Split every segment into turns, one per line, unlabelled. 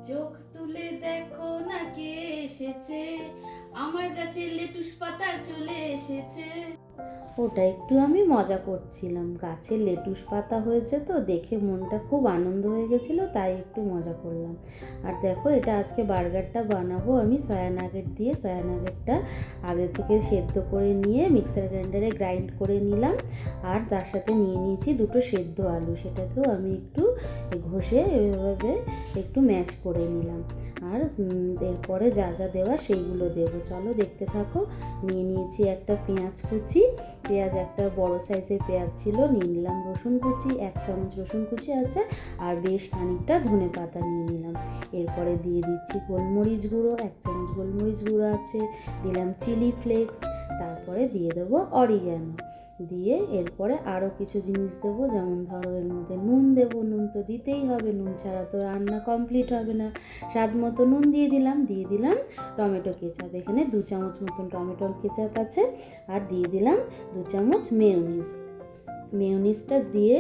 চোখ তুলে দেখো না কে এসেছে, আমার গাছে লেটুস পাতা চলে এসেছে। ওটা একটু আমি মজা করছিলাম, গাছে লেটুস পাতা হয়েছে তো দেখে মনটা খুব আনন্দ হয়ে গেছিলো, তাই একটু মজা করলাম। আর দেখো, এটা আজকে বার্গারটা বানাবো আমি সয়া নাগেট দিয়ে। সয়া নাগেটটা আগে থেকে সেদ্ধ করে নিয়ে মিক্সার গ্রাইন্ডারে গ্রাইন্ড করে নিলাম। আর তার সাথে নিয়ে নিয়েছি দুটো সেদ্ধ আলু, সেটাকেও আমি একটু ঘষে এভাবে একটু ম্যাশ করে নিলাম। আর এরপরে যা যা দেওয়া সেইগুলো দেবো, চলো দেখতে থাকো। নিয়ে নিয়েছি একটা পেঁয়াজ কুচি, পেঁয়াজ একটা বড় সাইজের পেঁয়াজ ছিল, নিয়ে নিলাম রসুন কুচি, 1 চামচ রসুন কুচি আছে, আর বেশ খানিকটা ধনে পাতা নিয়ে নিলাম। এরপরে দিয়ে দিচ্ছি গোলমরিচ গুঁড়ো, 1 চামচ গোলমরিচ গুঁড়ো আছে, দিলাম চিলি ফ্লেক্স, তারপরে দিয়ে দেবো অরিগ্যানো, দিয়ে এরপরে আরও কিছু জিনিস দেবো, যেমন ধরো এর মধ্যে নুন দেবো, নুন তো দিতেই হবে, নুন ছাড়া তো রান্না কমপ্লিট হবে না। স্বাদ মতো নুন দিয়ে দিলাম টমেটো কেচাপ, এখানে 2 চামচ মতন টমেটোর কেচাপ আছে, আর দিয়ে দিলাম 2 চামচ মেয়োনিজটা দিয়ে,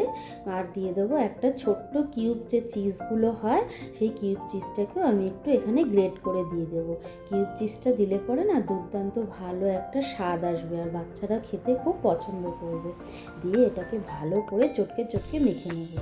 আর দিয়ে দেবো একটা ছোট্ট কিউব যে চিজগুলো হয়, সেই কিউব চিজটাকেও আমি একটু এখানে গ্রেট করে দিয়ে দেবো। কিউব চিজটা দিলে পরে না দুর্দান্ত ভালো একটা স্বাদ আসবে, আর বাচ্চারা খেতে খুব পছন্দ করবে। দিয়ে এটাকে ভালো করে চটকে চটকে মেখে নেবো।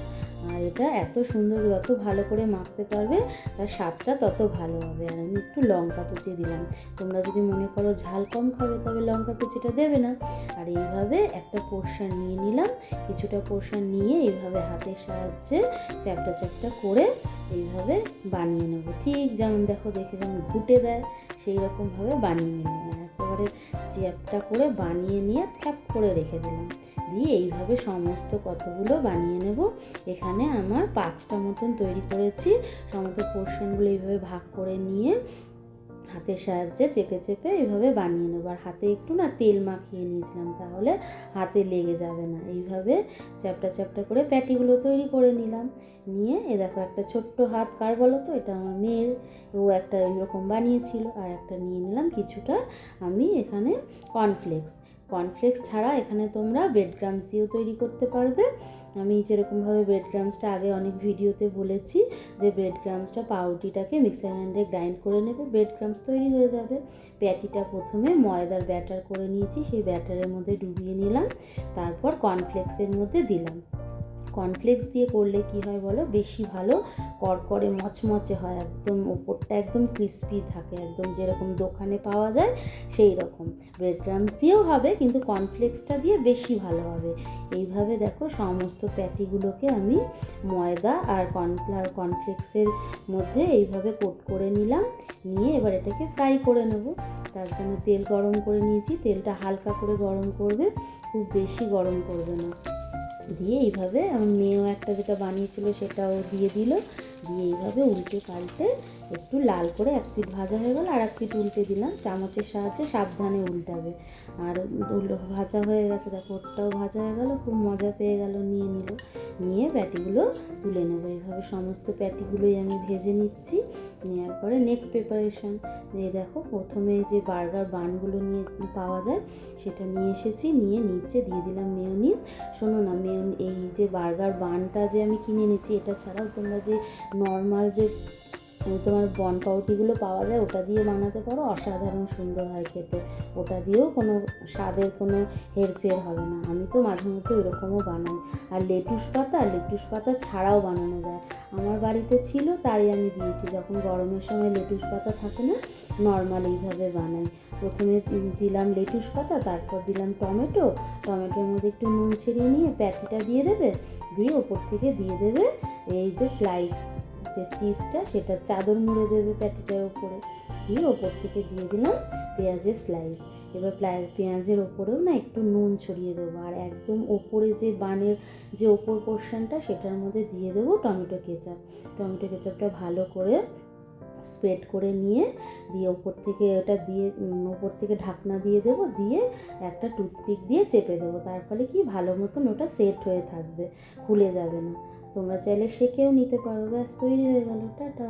আর এটা এত সুন্দর, যত ভালো করে মাখতে পারবে তার স্বাদটা তত ভালো হবে। আর আমি একটু লঙ্কা কুচি দিলাম, তোমরা যদি মনে করো ঝাল কম খাবে তবে লঙ্কা কুচিটা দেবে না। আর এইভাবে একটা পোর্শন নিয়ে নিলাম, কিছুটা পোর্শন নিয়ে এইভাবে হাতের সাহায্যে চ্যাপটা চ্যাপটা করে এইভাবে বানিয়ে নেবো। ঠিক যেমন দেখো, দেখে যেমন ঘুটে দেয় সেই রকমভাবে বানিয়ে নিলাম। একেবারে চ্যাপটা করে বানিয়ে নিয়ে ট্যাপ করে রেখে দিলাম। দিয়ে এইভাবে সমস্ত কতগুলো বানিয়ে নেব। এখানে আমার 5টা মতন তৈরি করেছি। সমস্ত পোর্শনগুলো এইভাবে ভাগ করে নিয়ে হাতের সাহায্যে চেপে চেপে এইভাবে বানিয়ে নেবো। আর হাতে একটু না তেল মাখিয়ে নিয়েছিলাম, তাহলে হাতে লেগে যাবে না। এইভাবে চ্যাপটা চ্যাপটা করে প্যাটিগুলো তৈরি করে নিলাম। নিয়ে এ দেখো, একটা ছোট্ট হাত কার বলো তো, এটা আমার মেয়ের, ও একটা এরকম বানিয়েছিল। আর একটা নিয়ে নিলাম কিছুটা আমি এখানে কর্নফ্লেক্স ছাড়া এখানে তোমরা ব্রেড ক্রাম্বস দিয়েও তৈরি করতে পারবে। আমি যেরকমভাবে ব্রেড ক্রাম্বসটা আগে অনেক ভিডিওতে বলেছি, যে ব্রেড ক্রাম্বসটা পাউরুটিটাকে মিক্সার গ্রাইন্ডারে গ্রাইন্ড করে নেবে, ব্রেড ক্রাম্বস তৈরি হয়ে যাবে। প্যাটিটা প্রথমে ময়দার ব্যাটার করে নিয়েছি, সেই ব্যাটারের মধ্যে ডুবিয়ে নিলাম, তারপর কর্নফ্লেক্সের মধ্যে দিলাম। কর্নফ্লেক্স দিয়ে করলে কি হয় বলো, বেশি ভালো কড়কড়ে মচমচে হয়, একদম ওপরটা একদম ক্রিস্পি থাকে, একদম যেরকম দোকানে পাওয়া যায় সেই রকম। ব্রেড ক্রাম্বস দিয়েও হবে, কিন্তু কর্নফ্লেক্সটা দিয়ে বেশি ভালো হবে। এইভাবে দেখো সমস্ত প্যাটিগুলোকে আমি ময়দা আর কর্নফ্লেক্সের মধ্যে এইভাবে কোট করে নিলাম। নিয়ে এবার এটাকে ফ্রাই করে নেব। তার জন্য তেল গরম করে নিয়েছি, তেলটা হালকা করে গরম করবে, খুব বেশি গরম করবে না। দিয়ে এইভাবে আমার মেয়েও একটা যেটা বানিয়েছিল সেটাও দিয়ে দিল। দিয়ে এইভাবে উল্টে পাল্টে একটু লাল করে এক পিঠ ভাজা হয়ে গেল, আর এক পিঠ উল্টে দিলাম, চামচের সাহায্যে সাবধানে উল্টাবে। আর ভাজা হয়ে গেছে, দেখো ওটাও ভাজা হয়ে গেল, খুব মজা পেয়ে গেল, নিয়ে প্যাটিগুলো তুলে নেবো। এইভাবে সমস্ত প্যাটিগুলোই আমি ভেজে নিচ্ছি। নেওয়ার পরে নেক্সট প্রিপারেশান, এই দেখো প্রথমে যে বার্গার বানগুলো নিয়ে পাওয়া যায় সেটা নিয়ে এসেছি, নিয়ে নিচে দিয়ে দিলাম মেয়োনিজ। শোনো না, এই যে বার্গার বানটা যে আমি কিনে এনেছি, এটা ছাড়াও তোমরা যে নর্মাল যে তোমার বন পাউরুটিগুলো পাওয়া যায় ওটা দিয়ে বানাতে পারো, অসাধারণ সুন্দর হয় খেতে। ওটা দিয়েও কোনো স্বাদের কোনো হেরফের হবে না। আমি তো মাঝে মধ্যে ওইরকমও বানাই। আর লেটুস পাতা ছাড়াও বানানো যায়, আমার বাড়িতে ছিল তাই আমি দিয়েছি। যখন গরমের সময় লেটুস পাতা থাকে না, নর্মাল এইভাবে বানাই। প্রথমে দিলাম লেটুস পাতা, তারপর দিলাম টমেটোর মধ্যে একটু নুন ছিটিয়ে নিয়ে প্যাটিটা দিয়ে দেবে, দিয়ে ওপর থেকে দিয়ে দেবে এই যে স্লাইস যে চিজটা, সেটা চাদর মুড়ে দেবে প্যাটিটার ওপরে, দিয়ে ওপর থেকে দিয়ে দিলাম পেঁয়াজের স্লাইস। এবার পেঁয়াজের ওপরেও না একটু নুন ছড়িয়ে দেবো, আর একদম ওপরে যে বানের যে ওপর পোর্শনটা সেটার মধ্যে দিয়ে দেবো টমেটো কেচাপটা ভালো করে স্প্রেড করে নিয়ে, দিয়ে ওপর থেকে ওটা দিয়ে ওপর থেকে ঢাকনা দিয়ে দেবো, দিয়ে একটা টুথপিক দিয়ে চেপে দেবো। তার ফলে কি ভালো মতন ওটা সেট হয়ে থাকবে, খুলে যাবে না। তোমরা চাইলে সেকেও নিতে পারো। ব্যাস তৈরি হয়ে গেল, টাটা।